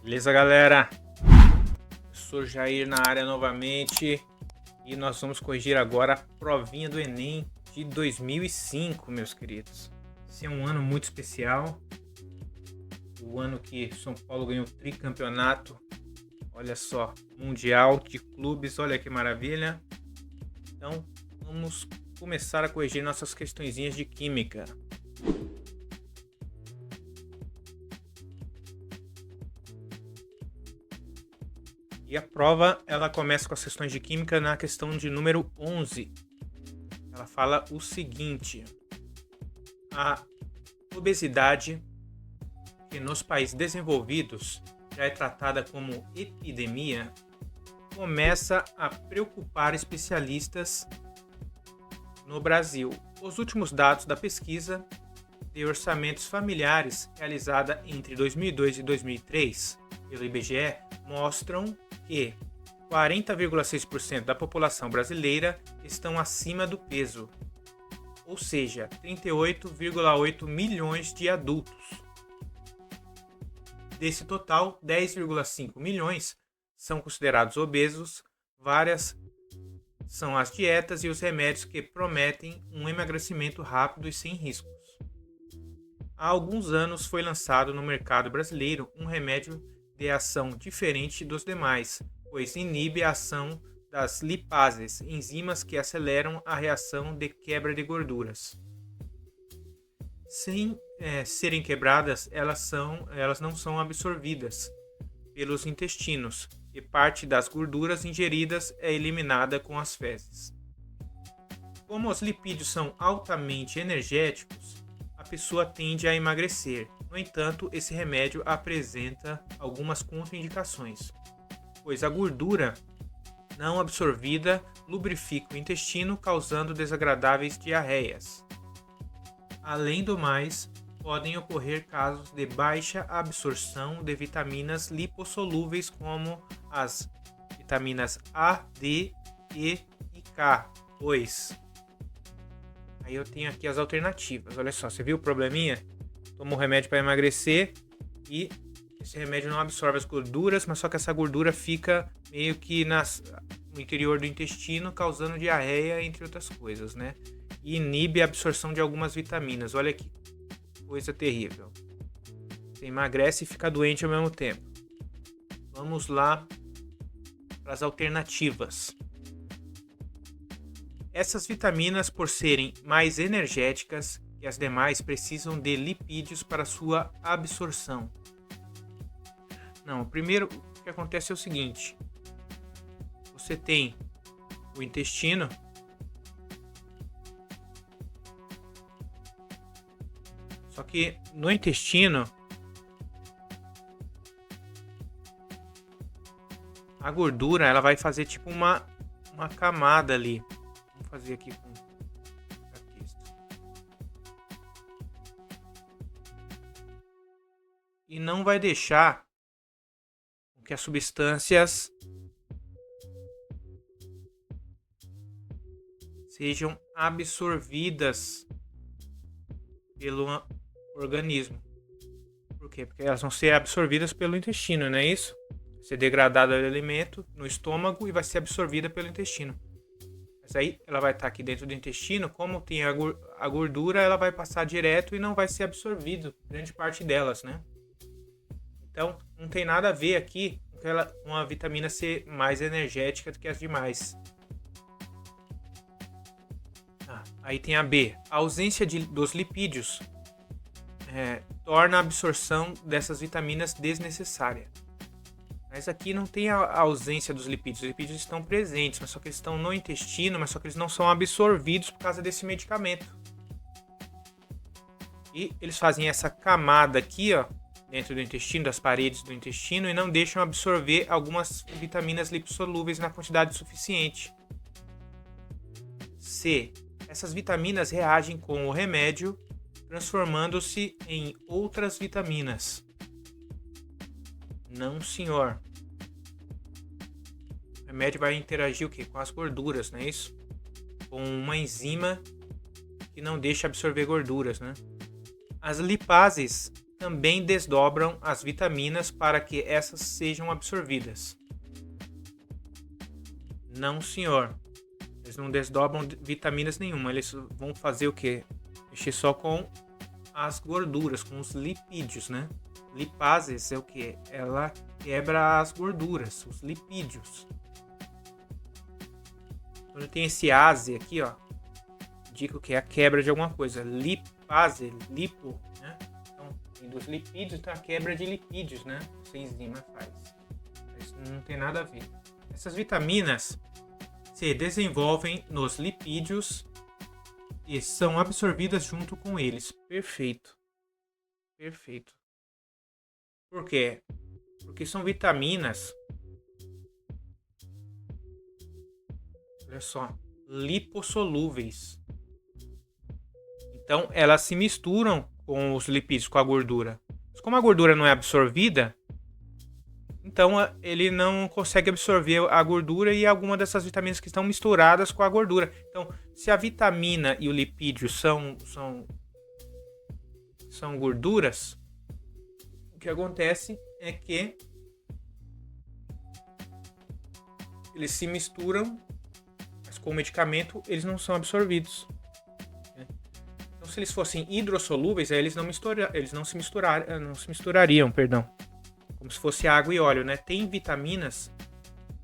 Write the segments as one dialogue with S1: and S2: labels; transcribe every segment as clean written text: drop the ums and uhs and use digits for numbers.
S1: Beleza, galera? Sou Jair na área novamente e nós vamos corrigir agora a provinha do Enem de 2005, meus queridos. Esse é um ano muito especial, o ano que São Paulo ganhou o tricampeonato, olha só, mundial de clubes, olha que maravilha. Então, vamos começar a corrigir nossas questõezinhas de química. E a prova, ela começa com as questões de química na questão de número 11. Ela fala o seguinte: a obesidade, que nos países desenvolvidos já é tratada como epidemia, começa a preocupar especialistas no Brasil. Os últimos dados da pesquisa de orçamentos familiares realizada entre 2002 e 2003 pelo IBGE mostram que 40,6% da população brasileira estão acima do peso, ou seja, 38,8 milhões de adultos. Desse total, 10,5 milhões são considerados obesos. Várias são as dietas e os remédios que prometem um emagrecimento rápido e sem riscos. Há alguns anos foi lançado no mercado brasileiro um remédio de ação diferente dos demais, pois inibe a ação das lipases, enzimas que aceleram a reação de quebra de gorduras. Sem serem quebradas, elas não são absorvidas pelos intestinos e parte das gorduras ingeridas é eliminada com as fezes. Como os lipídios são altamente energéticos, a pessoa tende a emagrecer. No entanto, esse remédio apresenta algumas contraindicações, pois a gordura não absorvida lubrifica o intestino, causando desagradáveis diarreias. Além do mais, podem ocorrer casos de baixa absorção de vitaminas lipossolúveis como as vitaminas A, D, E e K, pois aí eu tenho aqui as alternativas. Olha só, você viu o probleminha? Toma um remédio para emagrecer e esse remédio não absorve as gorduras, mas só que essa gordura fica meio que no interior do intestino, causando diarreia, entre outras coisas, né? E inibe a absorção de algumas vitaminas. Olha que coisa terrível. Você emagrece e fica doente ao mesmo tempo. Vamos lá para as alternativas. Essas vitaminas, por serem mais energéticas que as demais, precisam de lipídios para sua absorção. Não, primeiro o que acontece é o seguinte: você tem o intestino, só que no intestino a gordura ela vai fazer tipo uma camada ali. Vamos fazer aqui com texto. E não vai deixar que as substâncias sejam absorvidas pelo organismo. Por quê? Porque elas vão ser absorvidas pelo intestino, não é isso? Vai ser degradado o alimento no estômago e vai ser absorvida pelo intestino. Mas aí ela vai estar aqui dentro do intestino, como tem a gordura, ela vai passar direto e não vai ser absorvido, grande parte delas, né? Então, não tem nada a ver aqui com a vitamina C mais energética do que as demais. Aí tem a B. A ausência dos lipídios torna a absorção dessas vitaminas desnecessária. Mas aqui não tem a ausência dos lipídios. Os lipídios estão presentes, mas só que eles estão no intestino, mas só que eles não são absorvidos por causa desse medicamento. E eles fazem essa camada aqui, ó, dentro do intestino, das paredes do intestino, e não deixam absorver algumas vitaminas lipossolúveis na quantidade suficiente. C. Essas vitaminas reagem com o remédio, transformando-se em outras vitaminas. Não, senhor. O remédio vai interagir o quê? Com as gorduras, não é isso? Com uma enzima que não deixa absorver gorduras, né? As lipases também desdobram as vitaminas para que essas sejam absorvidas. Não, senhor. Eles não desdobram vitaminas nenhuma. Eles vão fazer o quê? Mexer só com as gorduras, com os lipídios, né? Lipases é o quê? Ela quebra as gorduras, os lipídios. Quando tem esse ase aqui, ó, indica o que é a quebra de alguma coisa. Lipase, lipo, né? Então, tem dos lipídios, então a quebra de lipídios, né? Essa enzima faz. Isso não tem nada a ver. Essas vitaminas se desenvolvem nos lipídios e são absorvidas junto com eles. Perfeito. Perfeito. Por quê? Porque são vitaminas, olha só, lipossolúveis. Então, elas se misturam com os lipídios, com a gordura. Mas como a gordura não é absorvida, então ele não consegue absorver a gordura e alguma dessas vitaminas que estão misturadas com a gordura. Então, se a vitamina e o lipídio são gorduras, o que acontece é que eles se misturam, mas com o medicamento eles não são absorvidos. Então, se eles fossem hidrossolúveis, aí eles não se misturariam, como se fosse água e óleo, né? Tem vitaminas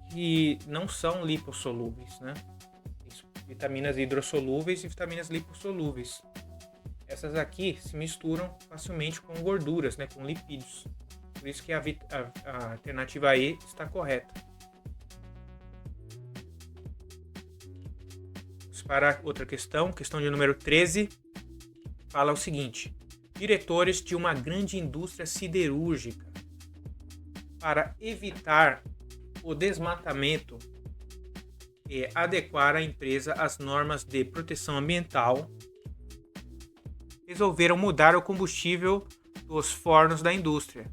S1: que não são lipossolúveis, né? Vitaminas hidrossolúveis e vitaminas lipossolúveis. Essas aqui se misturam facilmente com gorduras, né? Com lipídios. Por isso que a alternativa E está correta. Vamos para outra questão de número 13. Fala o seguinte: diretores de uma grande indústria siderúrgica, para evitar o desmatamento e adequar a empresa às normas de proteção ambiental, resolveram mudar o combustível dos fornos da indústria.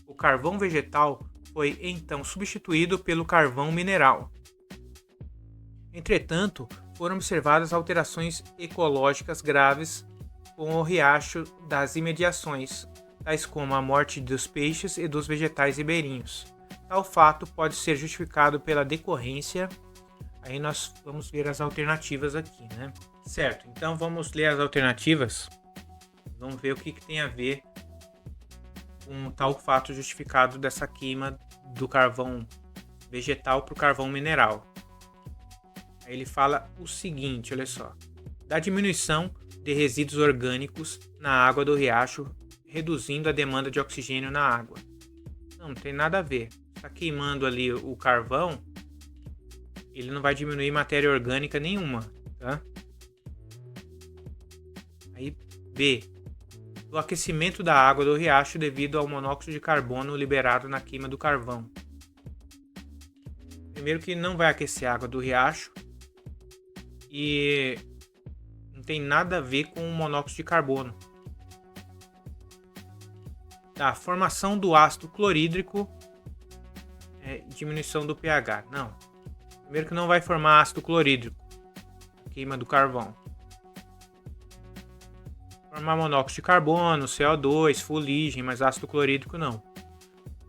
S1: O carvão vegetal foi então substituído pelo carvão mineral. Entretanto, foram observadas alterações ecológicas graves com o riacho das imediações, tais como a morte dos peixes e dos vegetais ribeirinhos. Tal fato pode ser justificado pela decorrência. Aí nós vamos ver as alternativas aqui, né? Certo, então vamos ler as alternativas. Vamos ver o que tem a ver com tal fato justificado dessa queima do carvão vegetal para o carvão mineral. Aí ele fala o seguinte, olha só: da diminuição de resíduos orgânicos na água do riacho, reduzindo a demanda de oxigênio na água. Não tem nada a ver. Está queimando ali o carvão, ele não vai diminuir matéria orgânica nenhuma, tá? Aí B, do aquecimento da água do riacho devido ao monóxido de carbono liberado na queima do carvão. Primeiro que não vai aquecer a água do riacho e não tem nada a ver com o monóxido de carbono. Tá, formação do ácido clorídrico, diminuição do pH. Não. Primeiro que não vai formar ácido clorídrico, queima do carvão. Formar monóxido de carbono, CO2, fuligem, mas ácido clorídrico não.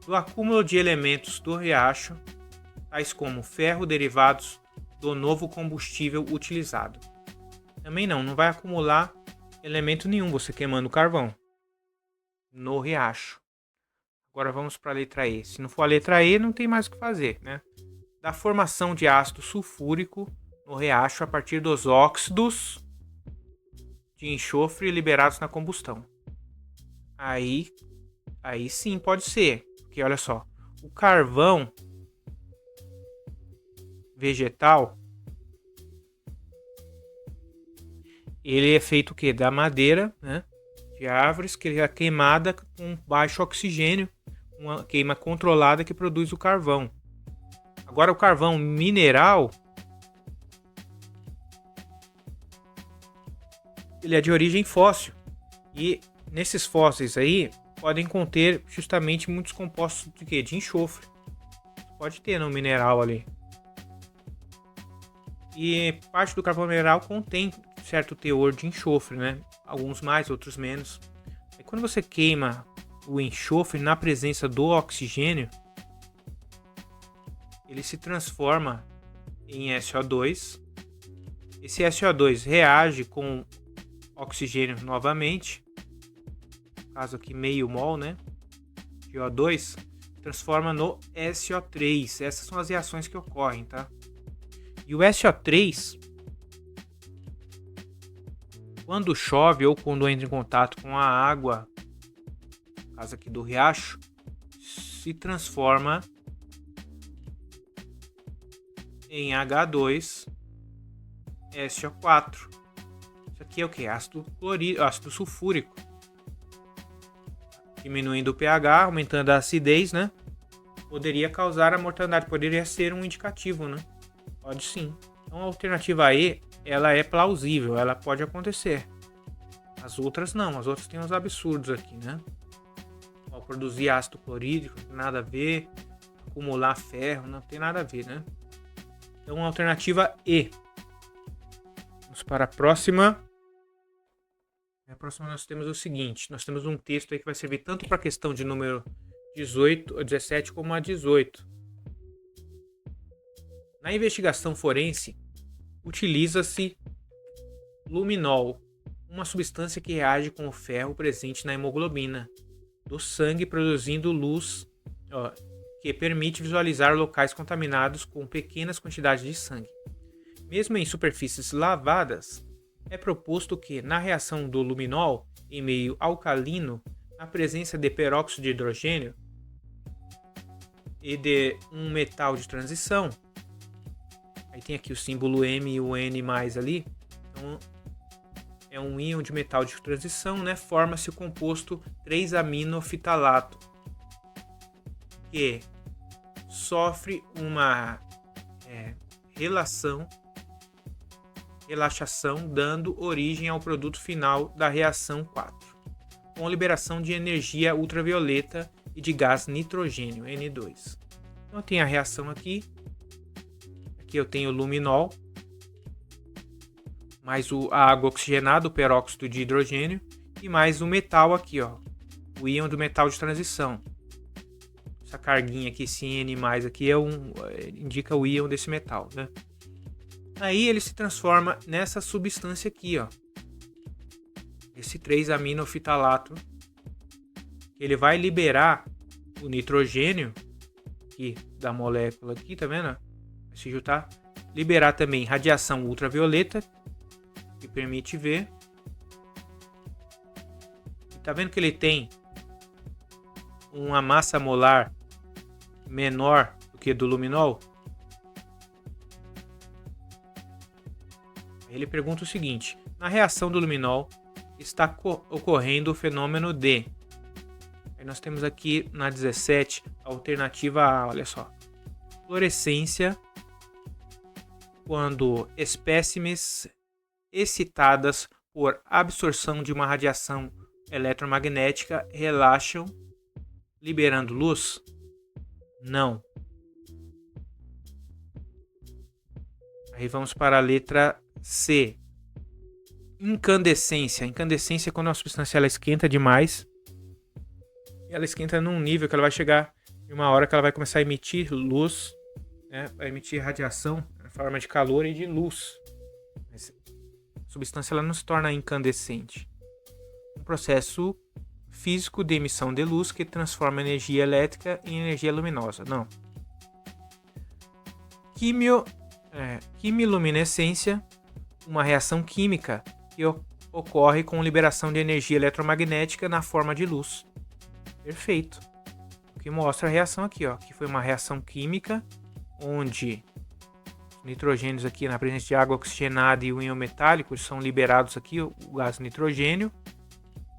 S1: Do acúmulo de elementos do riacho, tais como ferro derivados do novo combustível utilizado. Também não vai acumular elemento nenhum você queimando carvão no riacho. Agora vamos para a letra E. Se não for a letra E, não tem mais o que fazer, né? Da formação de ácido sulfúrico no riacho a partir dos óxidos de enxofre liberados na combustão. Aí sim pode ser, porque olha só, o carvão vegetal, ele é feito o quê? Da madeira, né? De árvores que é queimada com baixo oxigênio, uma queima controlada que produz o carvão. Agora o carvão mineral, ele é de origem fóssil e nesses fósseis aí podem conter justamente muitos compostos de quê? De enxofre. Pode ter no mineral ali. E parte do carvão mineral contém certo teor de enxofre, né? Alguns mais, outros menos. quando você queima o enxofre na presença do oxigênio, ele se transforma em SO2. Esse SO2 reage com oxigênio novamente, no caso aqui meio mol, né, de O2, transforma no SO3. Essas são as reações que ocorrem, tá? E o SO3, quando chove ou quando entra em contato com a água, no caso aqui do riacho, se transforma em H2SO4. Isso aqui é o que? Ácido sulfúrico. Diminuindo o pH, aumentando a acidez, né? Poderia causar a mortandade, poderia ser um indicativo, né? Pode sim. Então a alternativa E, ela é plausível, ela pode acontecer. As outras não, as outras têm uns absurdos aqui, né? Ó, produzir ácido clorídrico, não tem nada a ver. Acumular ferro, não tem nada a ver, né? Então a alternativa E. Vamos para a próxima. A próxima nós temos o seguinte, nós temos um texto aí que vai servir tanto para a questão de número 17 como a 18. Na investigação forense, utiliza-se luminol, uma substância que reage com o ferro presente na hemoglobina do sangue, produzindo luz, que permite visualizar locais contaminados com pequenas quantidades de sangue. Mesmo em superfícies lavadas, é proposto que, na reação do luminol em meio alcalino, na presença de peróxido de hidrogênio e de um metal de transição, aí tem aqui o símbolo M e o N mais ali, então é um íon de metal de transição, né? Forma-se o composto 3-aminofitalato, que sofre uma relaxação, dando origem ao produto final da reação 4, com liberação de energia ultravioleta e de gás nitrogênio, N2. Então tem a reação aqui eu tenho o luminol, mais a água oxigenada, o peróxido de hidrogênio, e mais o metal aqui, ó, o íon do metal de transição. Essa carguinha aqui, esse N+, aqui indica o íon desse metal, né? Aí ele se transforma nessa substância aqui, ó, esse 3-aminofitalato. Ele vai liberar o nitrogênio aqui da molécula aqui, tá vendo? Vai se juntar, liberar também radiação ultravioleta, que permite ver. E tá vendo que ele tem uma massa molar menor do que do luminol? Ele pergunta o seguinte: na reação do luminol está ocorrendo o fenômeno de... Aí nós temos aqui na 17 a alternativa A, olha só. Fluorescência quando espécimes excitadas por absorção de uma radiação eletromagnética relaxam, liberando luz? Não. Aí vamos para a letra C. Incandescência. Incandescência é quando a substância ela esquenta demais. E ela esquenta num nível que ela vai chegar em uma hora que ela vai começar a emitir luz, né? Vai emitir radiação na forma de calor e de luz. Mas a substância ela não se torna incandescente. Um processo físico de emissão de luz que transforma energia elétrica em energia luminosa. Não. Quimiluminescência, uma reação química que ocorre com liberação de energia eletromagnética na forma de luz. Perfeito. O que mostra a reação aqui, ó, que foi uma reação química onde os nitrogênios aqui na presença de água oxigenada e o íon metálico são liberados aqui, o gás nitrogênio,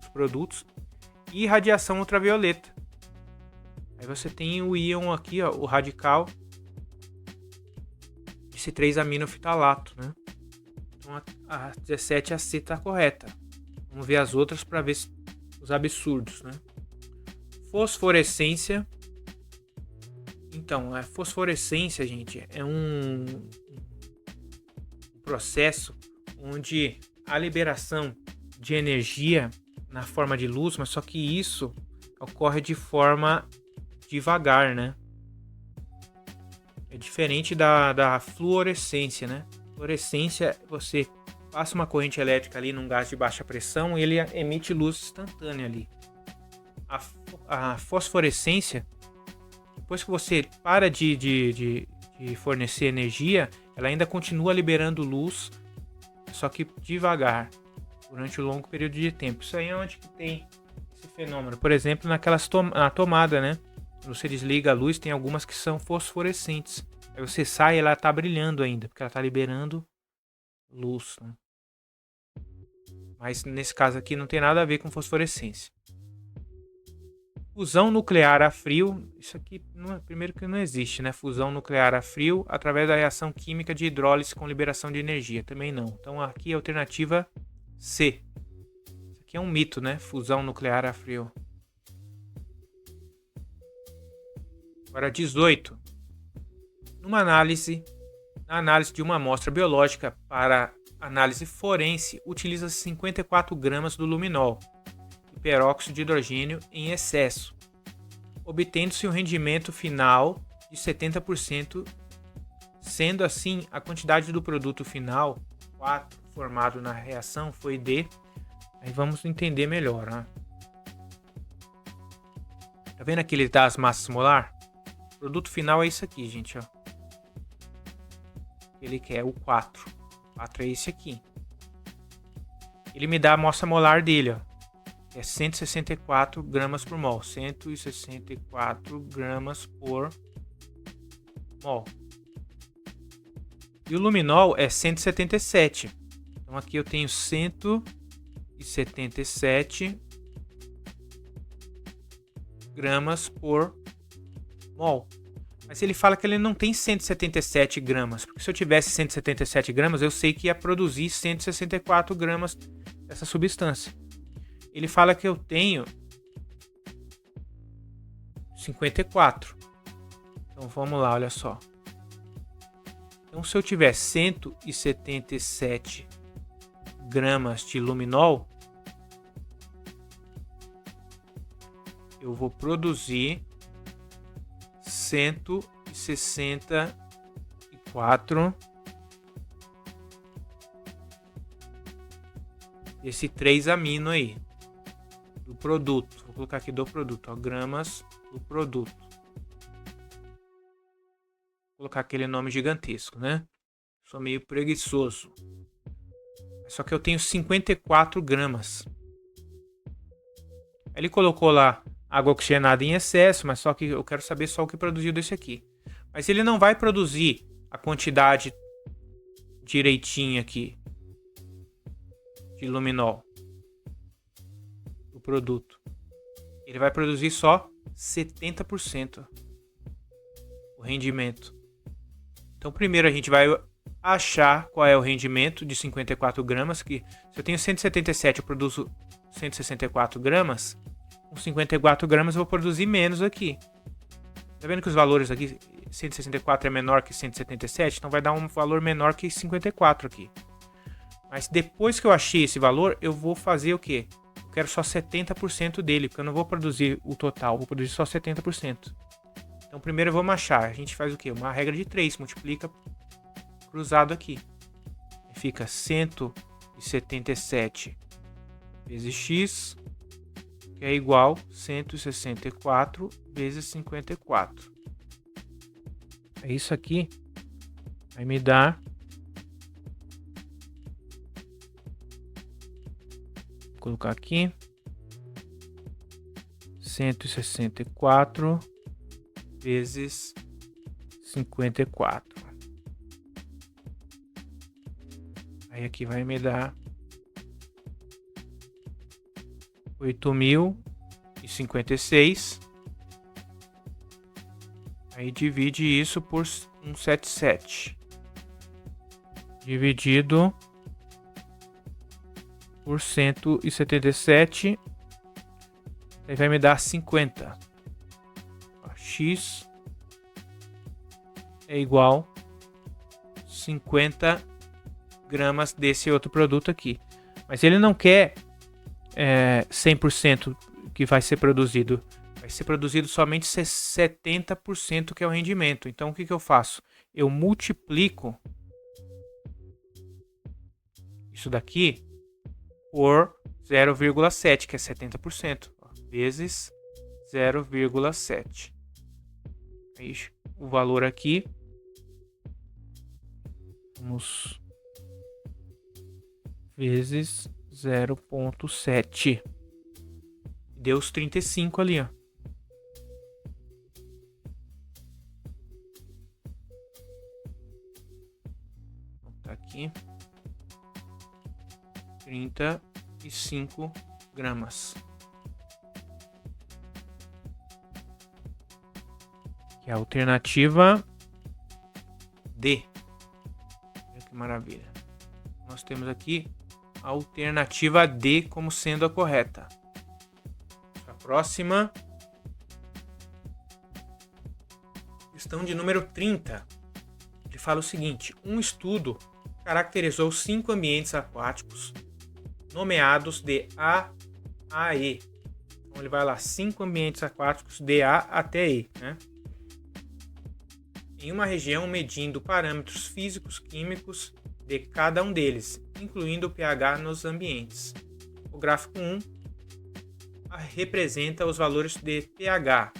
S1: os produtos, e radiação ultravioleta. Aí você tem o íon aqui, ó, o radical, esse 3-aminofitalato, né? Então a 17 a C está correta. Vamos ver as outras para ver os absurdos, né? Fosforescência. Então, a fosforescência, gente, é um processo onde a liberação de energia na forma de luz, mas só que isso ocorre de forma devagar, né? É diferente da fluorescência, né? Fluorescência, você passa uma corrente elétrica ali num gás de baixa pressão e ele emite luz instantânea ali. A fosforescência, depois que você para de fornecer energia, ela ainda continua liberando luz, só que devagar, durante um longo período de tempo. Isso aí é onde que tem esse fenômeno. Por exemplo, na tomada, né? Quando você desliga a luz, tem algumas que são fosforescentes. Aí você sai e ela está brilhando ainda, porque ela está liberando luz, né? Mas nesse caso aqui não tem nada a ver com fosforescência. Fusão nuclear a frio, isso aqui primeiro que não existe, né? Fusão nuclear a frio através da reação química de hidrólise com liberação de energia, também não. Então aqui é a alternativa C. Isso aqui é um mito, né? Fusão nuclear a frio. Agora 18. Na análise de uma amostra biológica para análise forense, utiliza-se 54 gramas do luminol e peróxido de hidrogênio em excesso, obtendo-se um rendimento final de 70%, sendo assim a quantidade do produto final, 4, formado na reação, foi de... Aí vamos entender melhor, né? Tá vendo aquele das massas molar? O produto final é isso aqui, gente, ó. Ele quer o 4. 4 é esse aqui. Ele me dá a massa molar dele, ó. É 164 gramas por mol. 164 gramas por mol. E o luminol é 177. Então aqui eu tenho 177 gramas por mol. Mas ele fala que ele não tem 177 gramas. Porque se eu tivesse 177 gramas, eu sei que ia produzir 164 gramas dessa substância. Ele fala que eu tenho 54. Então vamos lá, olha só. Então se eu tiver 177 gramas de luminol, eu vou produzir 164 esse 3-amino aí do produto. Vou colocar aqui do produto, ó, gramas do produto. Vou colocar aquele nome gigantesco, né? Sou meio preguiçoso. Só que eu tenho 54 gramas. Ele colocou lá água oxigenada em excesso, mas só que eu quero saber só o que produziu desse aqui. Mas ele não vai produzir a quantidade direitinha aqui de luminol do produto. Ele vai produzir só 70% o rendimento. Então primeiro a gente vai achar qual é o rendimento de 54 gramas, que se eu tenho 177 eu produzo 164 gramas, com 54 gramas eu vou produzir menos aqui. Tá vendo que os valores aqui, 164 é menor que 177, então vai dar um valor menor que 54 aqui. Mas depois que eu achei esse valor, eu vou fazer o quê? Eu quero só 70% dele, porque eu não vou produzir o total, eu vou produzir só 70%. Então primeiro vamos achar, a gente faz o quê? Uma regra de 3, multiplica cruzado aqui. Fica 177 vezes x, que é igual a 164 vezes 54. É isso aqui. Vai me dar... Vou colocar aqui. 164 vezes 54. Aí aqui vai me dar 8.056. Aí divide isso por 177. Dividido por 177. Aí vai me dar 50. X é igual a 50 gramas desse outro produto aqui. Mas ele não quer 100% que vai ser produzido. Vai ser produzido somente 70% que é o rendimento. Então, o que eu faço? Eu multiplico isso daqui por 0,7, que é 70%, vezes 0,7. Aí, o valor aqui, vamos vezes 0,7. Deu os 35 ali, ó. Tá aqui. 35 gramas. Que é a alternativa D. Olha que maravilha. Nós temos aqui a alternativa D como sendo a correta. A próxima. Questão de número 30. Ele fala o seguinte: um estudo caracterizou 5 ambientes aquáticos nomeados de A a E. Então ele vai lá, 5 ambientes aquáticos de A até E, né? Em uma região, medindo parâmetros físicos, químicos de cada um deles, incluindo o pH nos ambientes. O gráfico 1 representa os valores de pH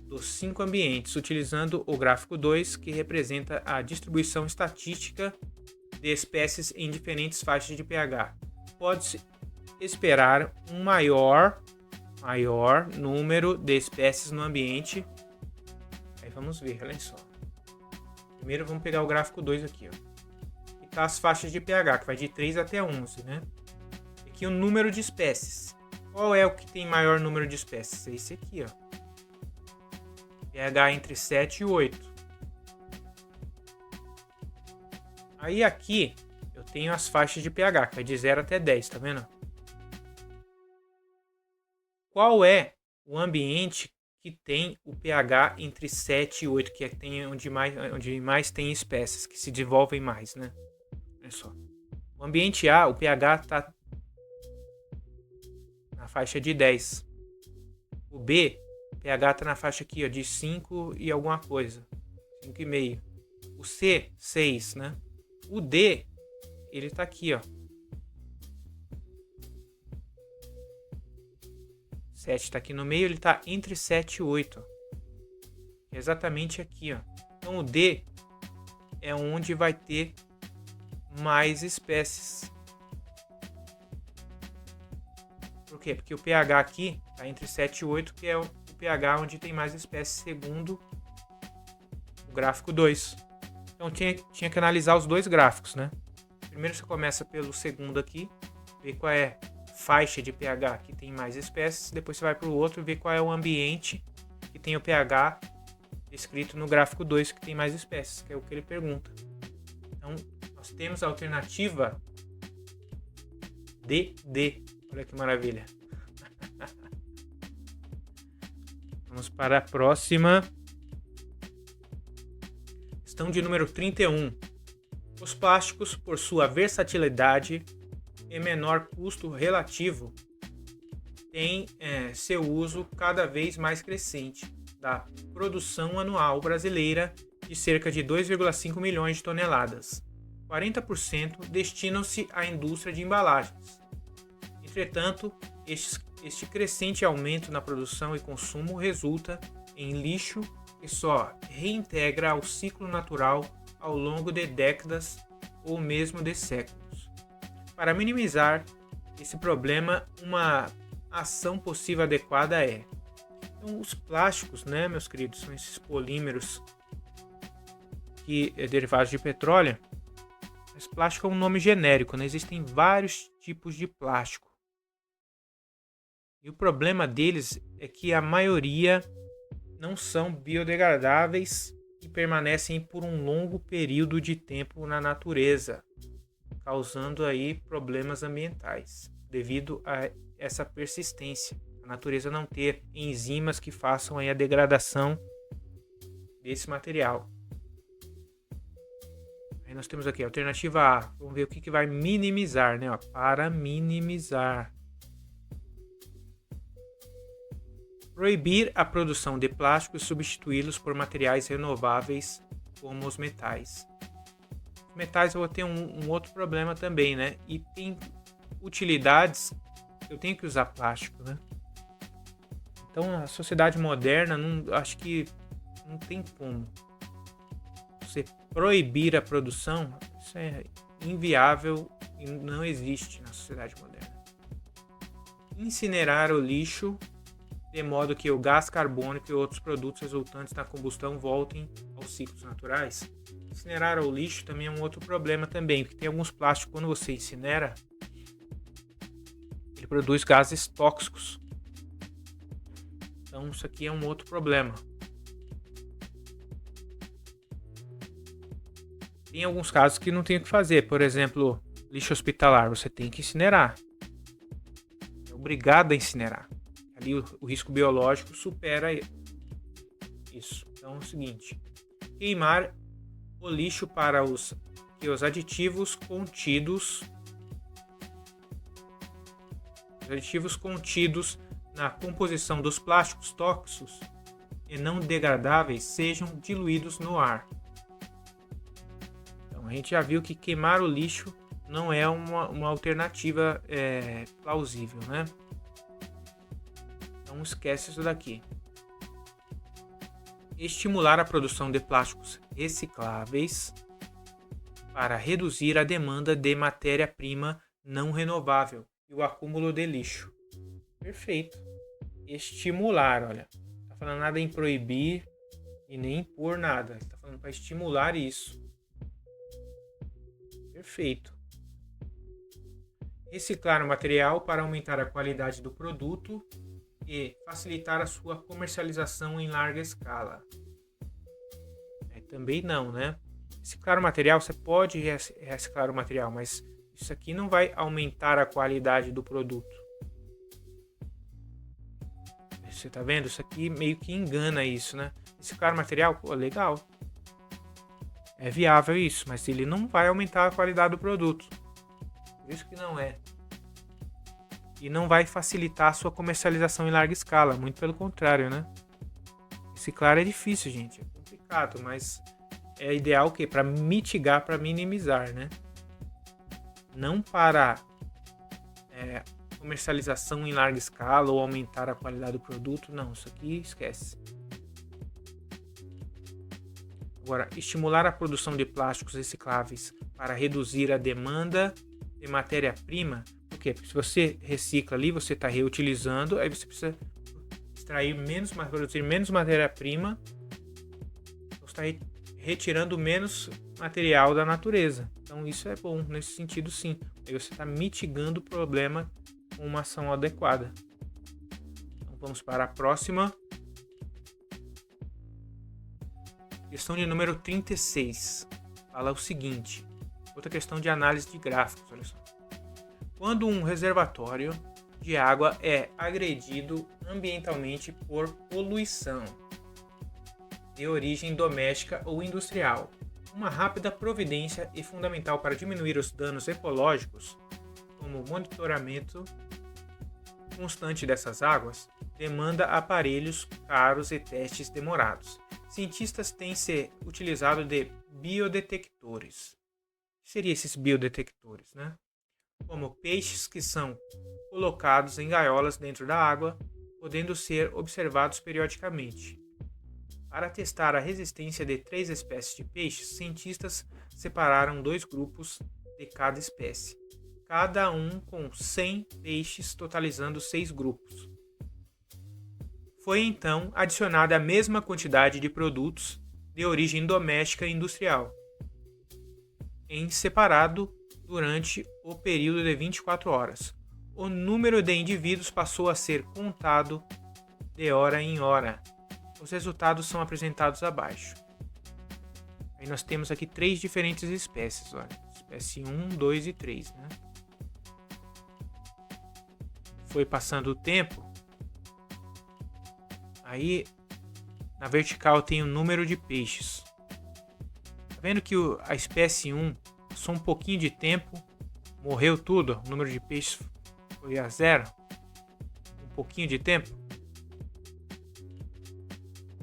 S1: dos 5 ambientes, utilizando o gráfico 2, que representa a distribuição estatística de espécies em diferentes faixas de pH. Pode-se esperar um maior número de espécies no ambiente. Aí vamos ver, olha só. Primeiro vamos pegar o gráfico 2 aqui, ó. E tá as faixas de pH, que vai de 3 até 11, né? Aqui o número de espécies. Qual é o que tem maior número de espécies? É esse aqui, ó. pH entre 7 e 8. Aí aqui eu tenho as faixas de pH, que vai de 0 até 10, tá vendo? Qual é o ambiente que tem o pH entre 7 e 8, que é onde mais tem espécies, que se desenvolvem mais, né? Olha só. O ambiente A, o pH está na faixa de 10. O B, o pH está na faixa aqui, ó, de 5 e alguma coisa. 5,5. O C, 6, né? O D, ele tá aqui, ó. 7 tá aqui no meio, ele tá entre 7 e 8. É exatamente aqui, ó. Então o D é onde vai ter mais espécies. Por quê? Porque o pH aqui tá entre 7 e 8, que é o pH onde tem mais espécies, segundo o gráfico 2. Então tinha que analisar os dois gráficos, né? Primeiro você começa pelo segundo aqui, ver qual é a faixa de pH que tem mais espécies. Depois você vai para o outro e ver qual é o ambiente que tem o pH descrito no gráfico 2 que tem mais espécies, que é o que ele pergunta. Então nós temos a alternativa D. Olha que maravilha. Vamos para a próxima. Questão de número 31. Os plásticos, por sua versatilidade e menor custo relativo, têm seu uso cada vez mais crescente da produção anual brasileira de cerca de 2,5 milhões de toneladas. 40% destinam-se à indústria de embalagens. Entretanto, este crescente aumento na produção e consumo resulta em lixo que só reintegra ao ciclo natural ao longo de décadas ou mesmo de séculos. Para minimizar esse problema, uma ação possível adequada é... Então, os plásticos, né, meus queridos, são esses polímeros que é derivados de petróleo. Mas plástico é um nome genérico, né? Existem vários tipos de plástico. E o problema deles é que a maioria não são biodegradáveis e permanecem por um longo período de tempo na natureza, causando aí problemas ambientais devido a essa persistência. A natureza não ter enzimas que façam aí a degradação desse material. Aí Aí nós temos aqui a alternativa A. Vamos ver o que vai minimizar, né? Ó, para minimizar. Proibir a produção de plástico e substituí-los por materiais renováveis como os metais. Os metais eu vou ter um outro problema também, né? E tem utilidades que eu tenho que usar plástico, né? Então a sociedade moderna, acho que não tem como você proibir a produção. Isso é inviável e não existe na sociedade moderna. Incinerar o lixo de modo que o gás carbônico e outros produtos resultantes da combustão voltem aos ciclos naturais. Incinerar o lixo também é um outro problema também, porque tem alguns plásticos, quando você incinera, ele produz gases tóxicos. Então isso aqui é um outro problema. Tem alguns casos que não tem o que fazer, por exemplo, lixo hospitalar, você tem que incinerar. É obrigado a incinerar. Ali o risco biológico supera isso. Então é o seguinte: queimar o lixo para que os aditivos contidos na composição dos plásticos tóxicos e não degradáveis sejam diluídos no ar. Então a gente já viu que queimar o lixo não é uma alternativa plausível, né? Não esquece isso daqui. Estimular a produção de plásticos recicláveis para reduzir a demanda de matéria-prima não renovável e o acúmulo de lixo. Perfeito. Estimular, olha. Não está falando nada em proibir e nem impor nada. Está falando para estimular isso. Perfeito. Reciclar o material para aumentar a qualidade do produto e facilitar a sua comercialização em larga escala. Também não, né? Reciclar o material, você pode reciclar o material, mas isso aqui não vai aumentar a qualidade do produto. Você tá vendo? Isso aqui meio que engana isso, né? Reciclar o material, pô, legal. É viável isso, mas ele não vai aumentar a qualidade do produto. Por isso que não é. E não vai facilitar a sua comercialização em larga escala, muito pelo contrário, né? Reciclar é difícil, gente, é complicado, mas é ideal o quê? Para mitigar, para minimizar, né? Não para comercialização em larga escala ou aumentar a qualidade do produto, não, isso aqui esquece. Agora, estimular a produção de plásticos recicláveis para reduzir a demanda de matéria-prima. Por quê? Porque se você recicla ali, você está reutilizando, aí você precisa produzir menos matéria-prima, você está retirando menos material da natureza. Então isso é bom nesse sentido, sim. Aí você está mitigando o problema com uma ação adequada. Então vamos para a próxima. Questão de número 36. Fala o seguinte. Outra questão de análise de gráficos, olha só. Quando um reservatório de água é agredido ambientalmente por poluição de origem doméstica ou industrial, uma rápida providência é fundamental para diminuir os danos ecológicos, como o monitoramento constante dessas águas, demanda aparelhos caros e testes demorados. Cientistas têm se utilizado de biodetectores. O que seriam esses biodetectores, né? Como peixes que são colocados em gaiolas dentro da água, podendo ser observados periodicamente. Para testar a resistência de 3 espécies de peixes, cientistas separaram 2 grupos de cada espécie, cada um com 100 peixes, totalizando 6 grupos. Foi então adicionada a mesma quantidade de produtos de origem doméstica e industrial, em separado durante o período de 24 horas. O número de indivíduos passou a ser contado de hora em hora. Os resultados são apresentados abaixo. Aí nós temos aqui 3 diferentes espécies, olha. Espécie 1, 2 e 3, né? Foi passando o tempo. Aí na vertical tem o número de peixes. Tá vendo que a espécie 1, só um pouquinho de tempo, morreu tudo? O número de peixes foi a 0? Um pouquinho de tempo?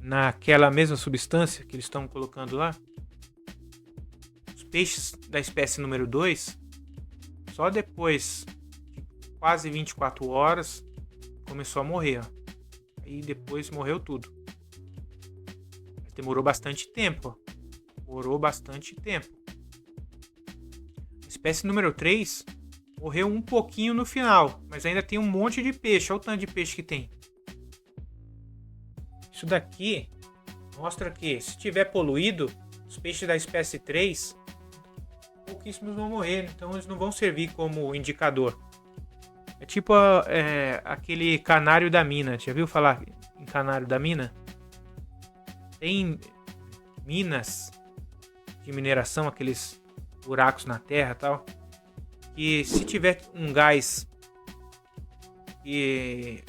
S1: Naquela mesma substância que eles estão colocando lá? Os peixes da espécie número 2, só depois de quase 24 horas, começou a morrer. Ó. Aí depois morreu tudo. Mas demorou bastante tempo. Demorou bastante tempo. A espécie número 3 morreu um pouquinho no final, mas ainda tem um monte de peixe. Olha o tanto de peixe que tem. Isso daqui mostra que se tiver poluído, os peixes da espécie 3, pouquíssimos vão morrer. Então eles não vão servir como indicador. É tipo aquele canário da mina. Já viu falar em canário da mina? Tem minas de mineração, aqueles buracos na terra e tal, que se tiver um gás que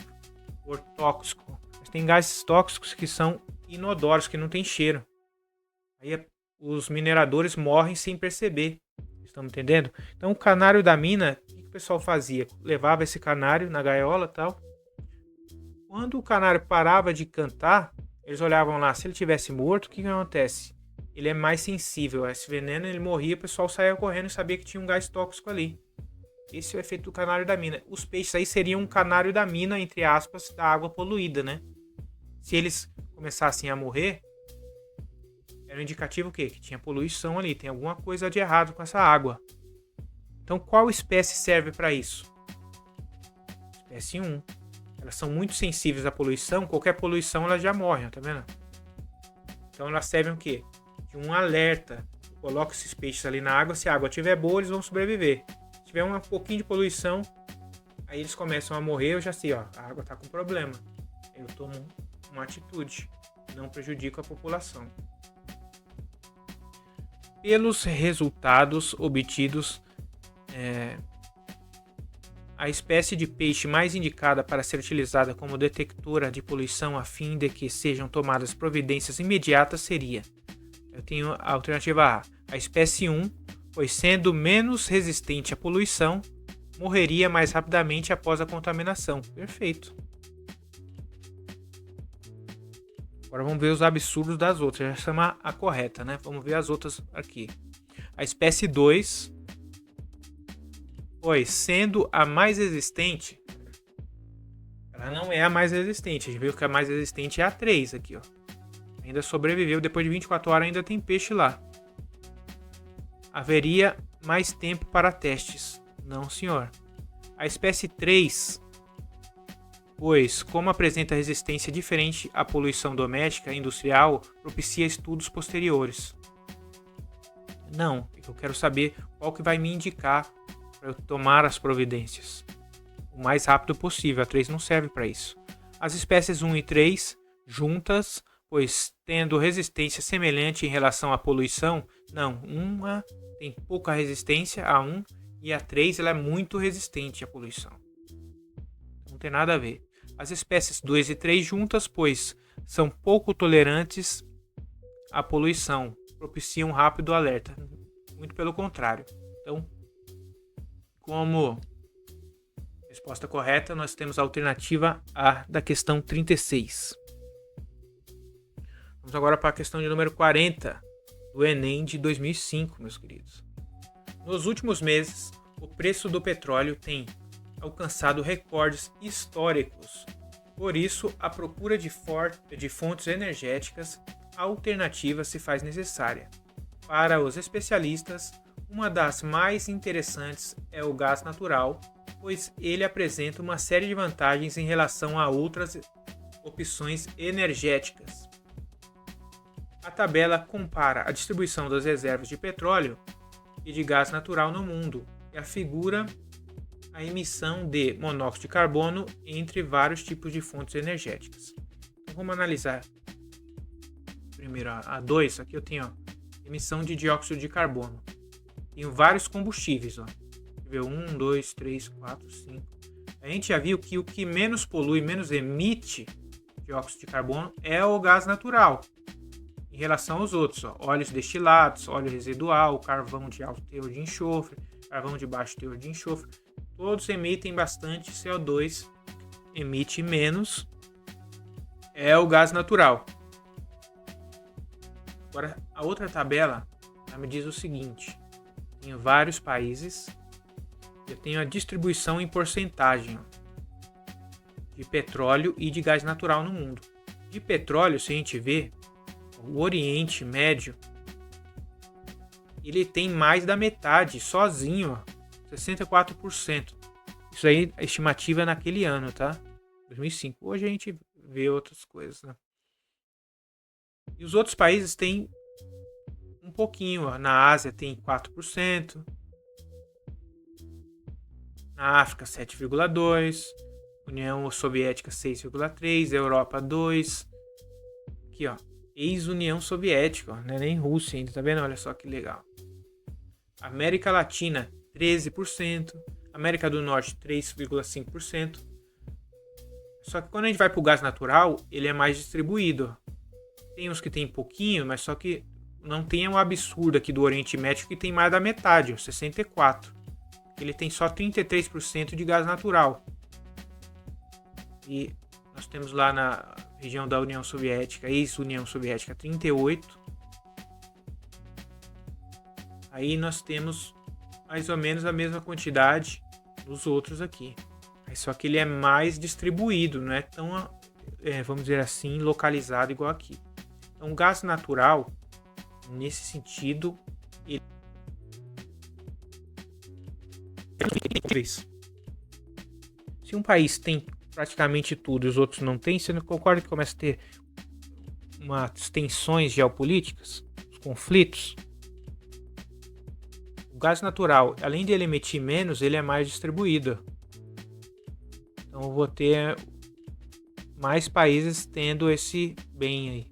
S1: for tóxico, mas tem gases tóxicos que são inodoros, que não tem cheiro. Aí os mineradores morrem sem perceber. Estão me entendendo? Então o canário da mina, o que o pessoal fazia? Levava esse canário na gaiola e tal. Quando o canário parava de cantar, eles olhavam lá, se ele tivesse morto, o que acontece? Ele é mais sensível a esse veneno, ele morria, o pessoal saía correndo e sabia que tinha um gás tóxico ali. Esse é o efeito do canário da mina. Os peixes aí seriam um canário da mina, entre aspas, da água poluída, né? Se eles começassem a morrer, era um indicativo o quê? Que tinha poluição ali, tem alguma coisa de errado com essa água. Então qual espécie serve para isso? Espécie 1. Elas são muito sensíveis à poluição, qualquer poluição elas já morrem, tá vendo? Então elas servem o quê? De um alerta. Eu coloco esses peixes ali na água, se a água estiver boa, eles vão sobreviver. Se tiver um pouquinho de poluição, aí eles começam a morrer, eu já sei, ó, a água está com problema. Eu tomo uma atitude, não prejudico a população. Pelos resultados obtidos, a espécie de peixe mais indicada para ser utilizada como detectora de poluição a fim de que sejam tomadas providências imediatas seria: eu tenho a alternativa A espécie 1, pois sendo menos resistente à poluição, morreria mais rapidamente após a contaminação. Perfeito. Agora vamos ver os absurdos das outras. Essa é a correta, né? Vamos ver as outras aqui. A espécie 2, pois sendo a mais resistente, ela não é a mais resistente. A gente viu que a mais resistente é a 3 aqui, ó. Ainda sobreviveu, depois de 24 horas ainda tem peixe lá. Haveria mais tempo para testes. Não, senhor. A espécie 3, pois, como apresenta resistência diferente à poluição doméstica e industrial, propicia estudos posteriores. Não, eu quero saber qual que vai me indicar para eu tomar as providências o mais rápido possível. A 3 não serve para isso. As espécies 1 e 3 juntas, pois tendo resistência semelhante em relação à poluição, não, uma tem pouca resistência a 1 e a 3 ela é muito resistente à poluição. Não tem nada a ver. As espécies 2 e 3 juntas, pois são pouco tolerantes à poluição, propiciam um rápido alerta. Muito pelo contrário. Então, como resposta correta, nós temos a alternativa A da questão 36. Vamos agora para a questão de número 40 do Enem de 2005, meus queridos. Nos últimos meses, o preço do petróleo tem alcançado recordes históricos. Por isso, a procura de fontes energéticas alternativas se faz necessária. Para os especialistas, uma das mais interessantes é o gás natural, pois ele apresenta uma série de vantagens em relação a outras opções energéticas. A tabela compara a distribuição das reservas de petróleo e de gás natural no mundo e afigura a emissão de monóxido de carbono entre vários tipos de fontes energéticas. Então, vamos analisar primeiro a 2. Aqui eu tenho emissão de dióxido de carbono. Tenho vários combustíveis. 1, 2, 3, 4, 5. A gente já viu que o que menos polui, menos emite dióxido de carbono é o gás natural. em relação aos outros. Óleos destilados, óleo residual, carvão de alto teor de enxofre, carvão de baixo teor de enxofre, todos emitem bastante CO2, emite menos é o gás natural. Agora, a outra tabela me diz o seguinte: em vários países eu tenho a distribuição em porcentagem de petróleo e de gás natural no mundo. De petróleo, se a gente vê, o Oriente Médio, ele tem mais da metade, sozinho, 64%. Isso aí, a estimativa é naquele ano, tá? 2005. Hoje a gente vê outras coisas, né? E os outros países têm um pouquinho. Na Ásia tem 4%. Na África, 7,2%. União Soviética, 6,3%. Europa, 2%. Aqui, ó. Ex-União Soviética, ó. Não é nem Rússia ainda, tá vendo? Olha só que legal. América Latina, 13%. América do Norte, 3,5%. Só que quando a gente vai para o gás natural, ele é mais distribuído. Tem uns que tem pouquinho, mas só que não tem um absurdo aqui do Oriente Médio que tem mais da metade, 64%. Ele tem só 33% de gás natural. E nós temos lá na região da União Soviética, ex-União Soviética, 38%. Aí nós temos mais ou menos a mesma quantidade dos outros aqui. Só que ele é mais distribuído, não é tão, vamos dizer assim, localizado igual aqui. Então, o gás natural, nesse sentido, ele... Se um país tem praticamente tudo e os outros não têm, você não concorda que começa a ter umas tensões geopolíticas, os conflitos? O gás natural, além de ele emitir menos, ele é mais distribuído. Então eu vou ter mais países tendo esse bem aí.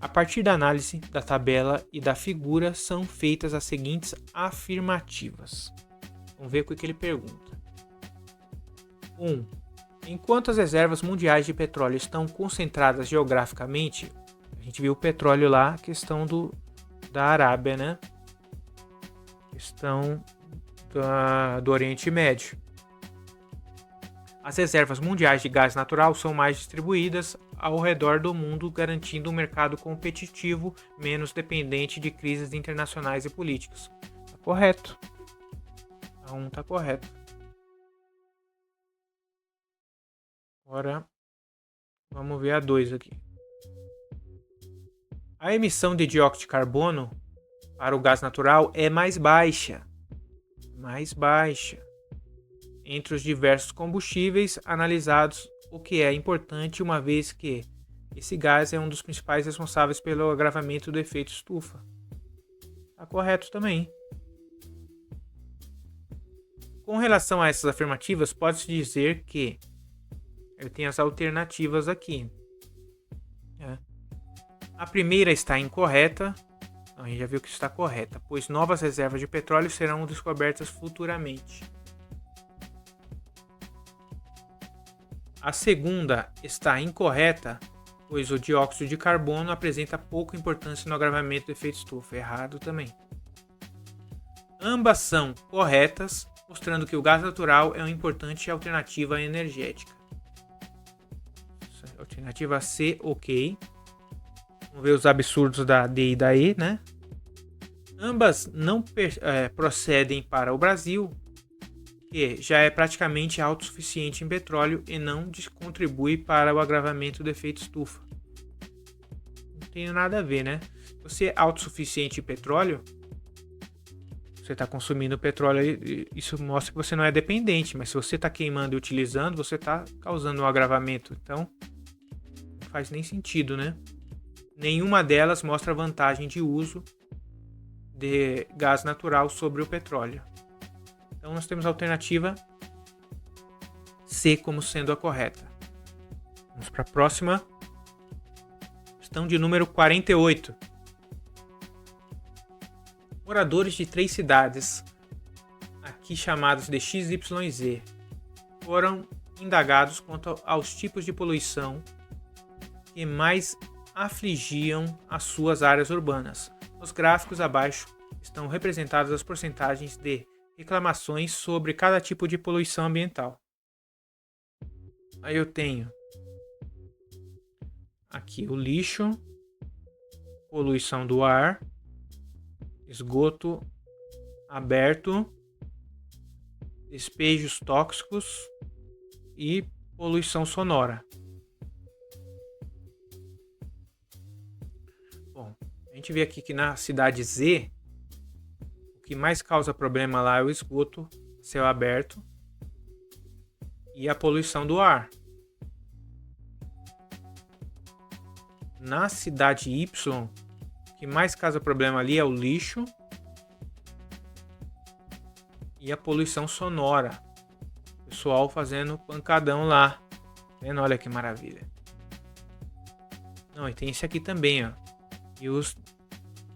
S1: A partir da análise da tabela e da figura são feitas as seguintes afirmativas. Vamos ver o que ele pergunta. 1. Enquanto as reservas mundiais de petróleo estão concentradas geograficamente, a gente viu o petróleo lá, a questão da Arábia, né? Questão do Oriente Médio. As reservas mundiais de gás natural são mais distribuídas ao redor do mundo, garantindo um mercado competitivo menos dependente de crises internacionais e políticas. Tá correto. A 1 tá correto. Agora, vamos ver a 2 aqui. A emissão de dióxido de carbono para o gás natural é mais baixa. Entre os diversos combustíveis analisados, o que é importante, uma vez que esse gás é um dos principais responsáveis pelo agravamento do efeito estufa. Está correto também. Com relação a essas afirmativas, pode-se dizer que eu tenho as alternativas aqui. A primeira está incorreta. A gente já viu que está correta, pois novas reservas de petróleo serão descobertas futuramente. A segunda está incorreta, pois o dióxido de carbono apresenta pouca importância no agravamento do efeito estufa. Errado também. Ambas são corretas, mostrando que o gás natural é uma importante alternativa energética. Alternativa C, ok. Vamos ver os absurdos da D e da E, né? Ambas não procedem para o Brasil, que já é praticamente autossuficiente em petróleo e não contribui para o agravamento do efeito estufa. Não tem nada a ver, né? Você é autossuficiente em petróleo, você está consumindo petróleo, isso mostra que você não é dependente, mas se você está queimando e utilizando, você está causando um agravamento. Então, não faz nem sentido, né? Nenhuma delas mostra vantagem de uso de gás natural sobre o petróleo. Então nós temos a alternativa C como sendo a correta. Vamos para a próxima. Questão de número 48. Moradores de 3 cidades, aqui chamados de X, Y e Z, foram indagados quanto aos tipos de poluição que mais afligiam as suas áreas urbanas. Nos gráficos abaixo estão representadas as porcentagens de reclamações sobre cada tipo de poluição ambiental. Aí eu tenho aqui o lixo, poluição do ar, esgoto aberto, despejos tóxicos e poluição sonora. Bom, a gente vê aqui que na cidade Z, o que mais causa problema lá é o esgoto, céu aberto e a poluição do ar. Na cidade Y, o que mais causa problema ali é o lixo e a poluição sonora. O pessoal fazendo pancadão lá. Vendo? Olha que maravilha. Não, e tem esse aqui também, ó. E os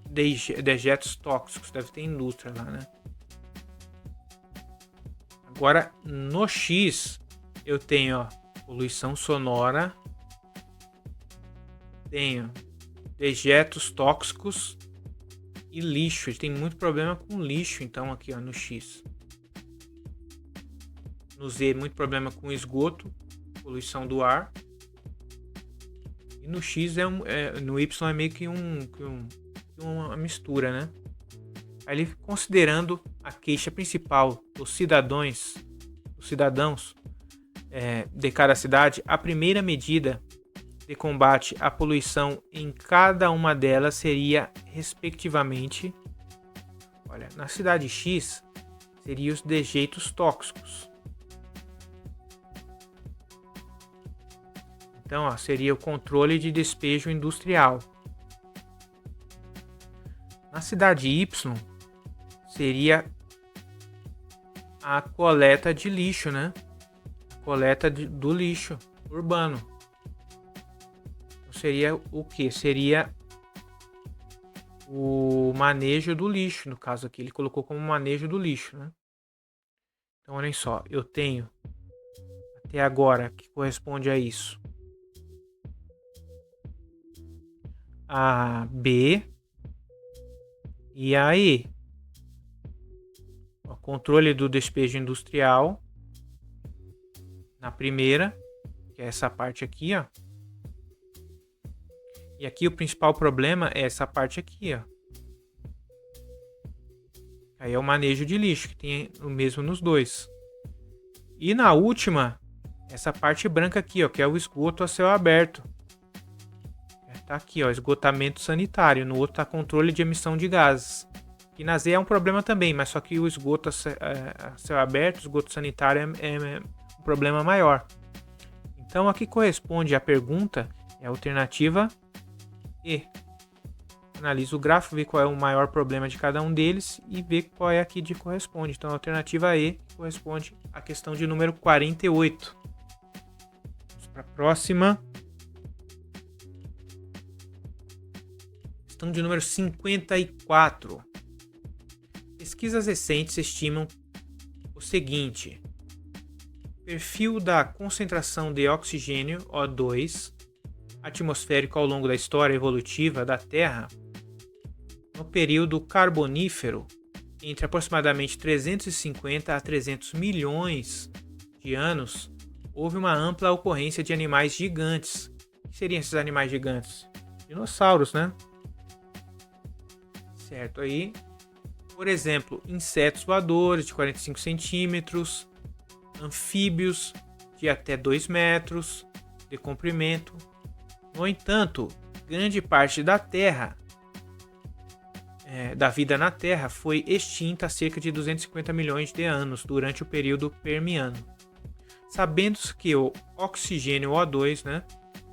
S1: dejetos tóxicos. Deve ter indústria lá, né? Agora, no X, eu tenho, ó, poluição sonora. Tenho dejetos tóxicos e lixo. A gente tem muito problema com lixo, então, aqui, ó, no X. No Z, muito problema com esgoto, poluição do ar. E no X, no Y, é meio que uma mistura, né? Aí ele, considerando a queixa principal dos cidadãos de cada cidade, a primeira medida de combate à poluição em cada uma delas seria, respectivamente, olha, na cidade X, seriam os dejetos tóxicos. Então, ó, seria o controle de despejo industrial. Na cidade Y, seria a coleta de lixo, né? A coleta do lixo urbano. Então, seria o que? Seria o manejo do lixo, no caso aqui. Ele colocou como manejo do lixo, né? Então, olhem só. Eu tenho até agora que corresponde a isso. A B e a E. O controle do despejo industrial na primeira, que é essa parte aqui, ó. E aqui o principal problema é essa parte aqui, ó. Aí é o manejo de lixo, que tem o mesmo nos dois. E na última, essa parte branca aqui, ó, que é o esgoto a céu aberto. Tá aqui, ó, esgotamento sanitário. No outro tá controle de emissão de gases. E na Z é um problema também, mas só que o esgoto a céu aberto, esgoto sanitário é um problema maior. Então aqui corresponde a pergunta, é a alternativa E. Analisa o gráfico, vê qual é o maior problema de cada um deles e vê qual é aqui de corresponde. Então a alternativa E corresponde à questão de número 48. Vamos para a próxima. Questão de número 54. Pesquisas recentes estimam o seguinte: perfil da concentração de oxigênio, O2, atmosférico ao longo da história evolutiva da Terra, no período carbonífero, entre aproximadamente 350 a 300 milhões de anos, houve uma ampla ocorrência de animais gigantes. O que seriam esses animais gigantes? Dinossauros, né? Certo, aí, por exemplo, insetos voadores de 45 centímetros, anfíbios de até 2 metros de comprimento. No entanto, grande parte da Terra, da vida na Terra, foi extinta há cerca de 250 milhões de anos durante o período Permiano. Sabendo-se que o oxigênio O2, né,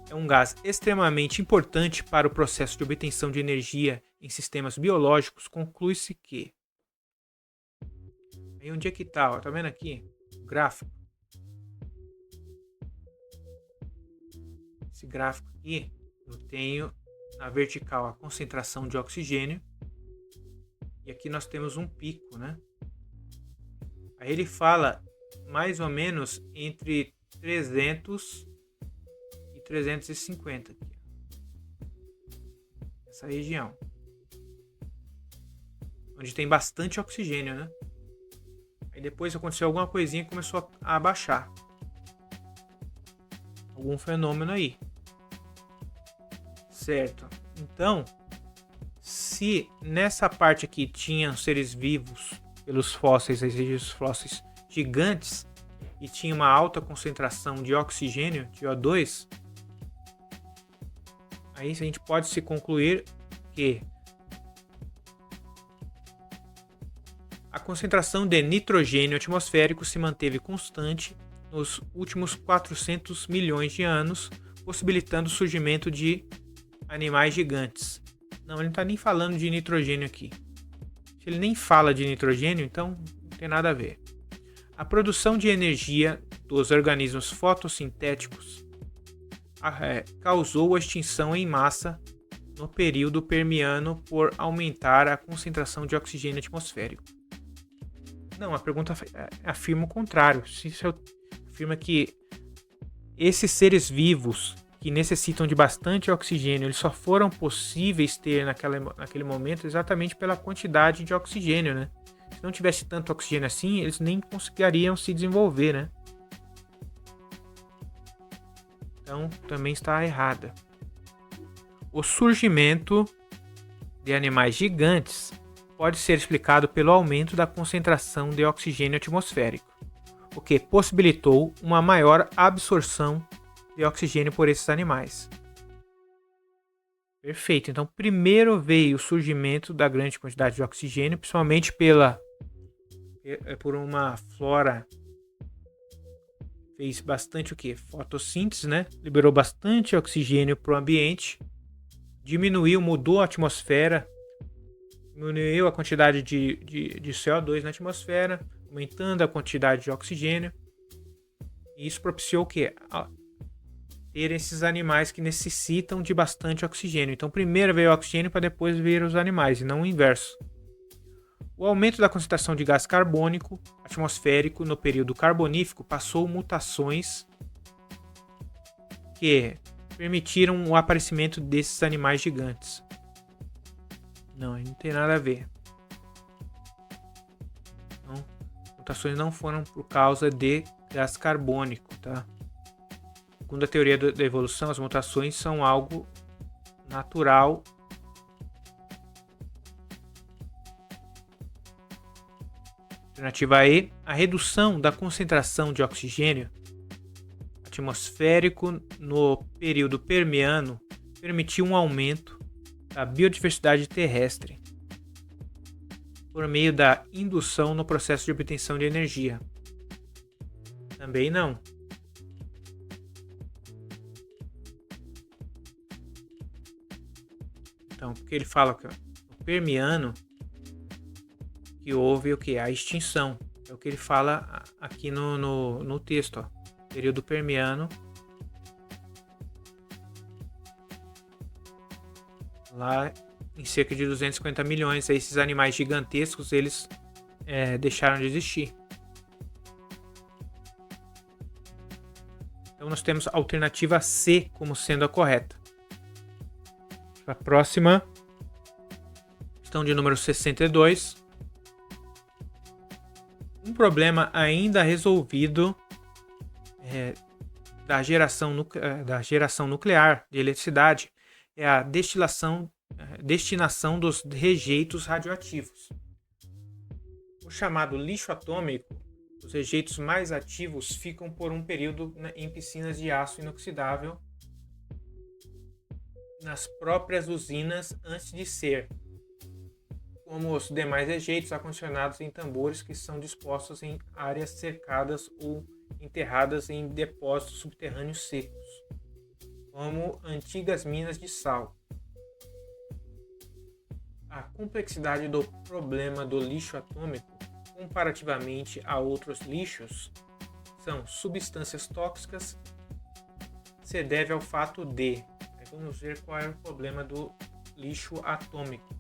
S1: é um gás extremamente importante para o processo de obtenção de energia em sistemas biológicos, conclui-se que... Aí onde é que tá? Ó, tá vendo aqui? O gráfico. Esse gráfico aqui, eu tenho na vertical a concentração de oxigênio. E aqui nós temos um pico, né? Aí ele fala mais ou menos entre 300 e 350 aqui. essa região, onde tem bastante oxigênio, né? Aí depois aconteceu alguma coisinha e começou a abaixar. Algum fenômeno aí. Certo. Então, se nessa parte aqui tinham seres vivos pelos fósseis, registros fósseis gigantes, e tinha uma alta concentração de oxigênio, de O2, aí a gente pode se concluir que a concentração de nitrogênio atmosférico se manteve constante nos últimos 400 milhões de anos, possibilitando o surgimento de animais gigantes. Não, ele não está nem falando de nitrogênio aqui. Se ele nem fala de nitrogênio, então não tem nada a ver. A produção de energia dos organismos fotossintéticos causou a extinção em massa no período Permiano por aumentar a concentração de oxigênio atmosférico. Não, a pergunta afirma o contrário. Se afirma que esses seres vivos que necessitam de bastante oxigênio, eles só foram possíveis ter naquele momento exatamente pela quantidade de oxigênio, né? Se não tivesse tanto oxigênio assim, eles nem conseguiriam se desenvolver, né? Então, também está errada. O surgimento de animais gigantes pode ser explicado pelo aumento da concentração de oxigênio atmosférico, o que possibilitou uma maior absorção de oxigênio por esses animais. Perfeito. Então, primeiro veio o surgimento da grande quantidade de oxigênio, principalmente por uma flora fez bastante o quê? Fotossíntese, né? Liberou bastante oxigênio para o ambiente, mudou a atmosfera, diminuiu a quantidade de CO2 na atmosfera, aumentando a quantidade de oxigênio. E isso propiciou o quê? Ter esses animais que necessitam de bastante oxigênio. Então, primeiro veio o oxigênio para depois vir os animais, e não o inverso. O aumento da concentração de gás carbônico atmosférico no período carbonífico passou mutações que permitiram o aparecimento desses animais gigantes. Não tem nada a ver. Então, mutações não foram por causa de gás carbônico, tá? Segundo a teoria da evolução, as mutações são algo natural. Alternativa E, a redução da concentração de oxigênio atmosférico no período Permiano permitiu um aumento da biodiversidade terrestre por meio da indução no processo de obtenção de energia. Também não. Então, porque ele fala que no Permiano que houve o que? A extinção. É o que ele fala aqui no texto. Ó. Período Permiano. Lá em cerca de 250 milhões, esses animais gigantescos, eles deixaram de existir. Então nós temos a alternativa C como sendo a correta. A próxima, questão de número 62. Um problema ainda resolvido da geração nuclear de eletricidade é a destinação dos rejeitos radioativos. O chamado lixo atômico, os rejeitos mais ativos ficam por um período em piscinas de aço inoxidável nas próprias usinas antes de ser, como os demais rejeitos, acondicionados em tambores que são dispostos em áreas cercadas ou enterradas em depósitos subterrâneos secos, como antigas minas de sal. A complexidade do problema do lixo atômico, comparativamente a outros lixos, são substâncias tóxicas, se deve ao fato de... Vamos ver qual é o problema do lixo atômico.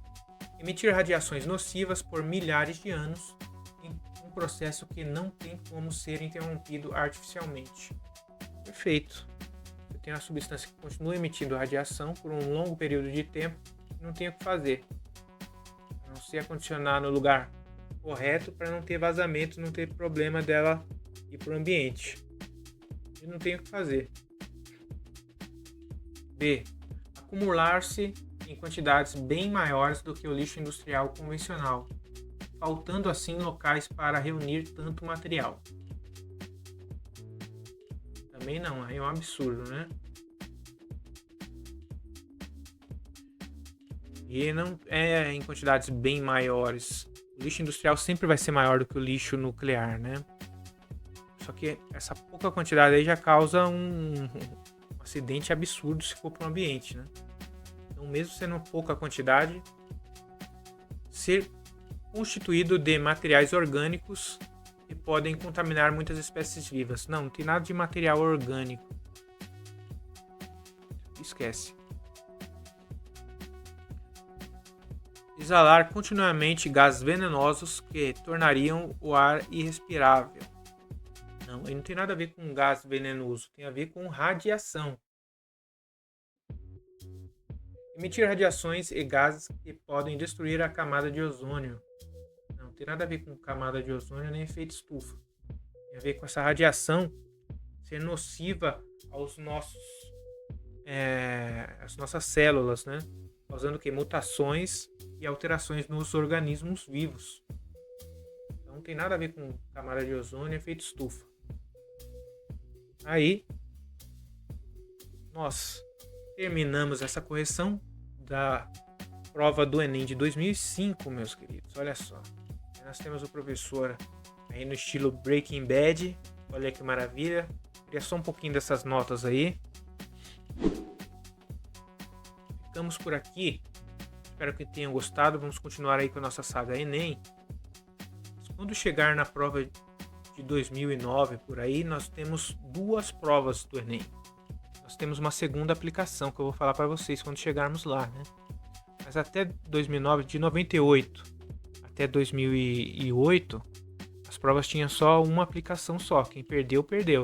S1: Emitir radiações nocivas por milhares de anos em um processo que não tem como ser interrompido artificialmente. Perfeito. Você tem uma substância que continua emitindo radiação por um longo período de tempo não tem o que fazer. A não ser acondicionar no lugar correto para não ter vazamento, não ter problema dela ir para o ambiente. E não tem o que fazer. B. Acumular-se em quantidades bem maiores do que o lixo industrial convencional, faltando assim locais para reunir tanto material. Também não, é um absurdo, né? E não é em quantidades bem maiores. O lixo industrial sempre vai ser maior do que o lixo nuclear, né? Só que essa pouca quantidade aí já causa um acidente absurdo se for para o ambiente, né? Então, mesmo sendo pouca quantidade, ser constituído de materiais orgânicos que podem contaminar muitas espécies vivas. Não tem nada de material orgânico. Esquece. Exalar continuamente gases venenosos que tornariam o ar irrespirável. Não, ele não tem nada a ver com gás venenoso, tem a ver com radiação. Emitir radiações e gases que podem destruir a camada de ozônio. Não tem nada a ver com camada de ozônio nem efeito estufa. Tem a ver com essa radiação ser nociva aos às nossas células, né? Causando que mutações e alterações nos organismos vivos. Então não tem nada a ver com camada de ozônio e efeito estufa. Aí nós terminamos essa correção da prova do Enem de 2005, meus queridos. Olha só. Aí nós temos o professor aí no estilo Breaking Bad. Olha que maravilha. Queria só um pouquinho dessas notas aí. Ficamos por aqui. Espero que tenham gostado. Vamos continuar aí com a nossa saga Enem. Quando chegar na prova de 2009 por aí, nós temos 2 provas do Enem. Nós temos uma segunda aplicação que eu vou falar para vocês quando chegarmos lá, né? Mas até 2009, de 98 até 2008, as provas tinham só uma aplicação só. Quem perdeu, perdeu.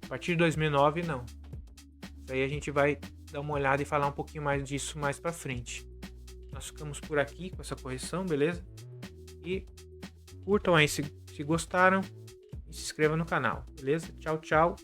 S1: A partir de 2009, não. Isso aí a gente vai dar uma olhada e falar um pouquinho mais disso mais para frente. Nós ficamos por aqui com essa correção, beleza? E curtam aí se gostaram e se inscrevam no canal, beleza? Tchau, tchau.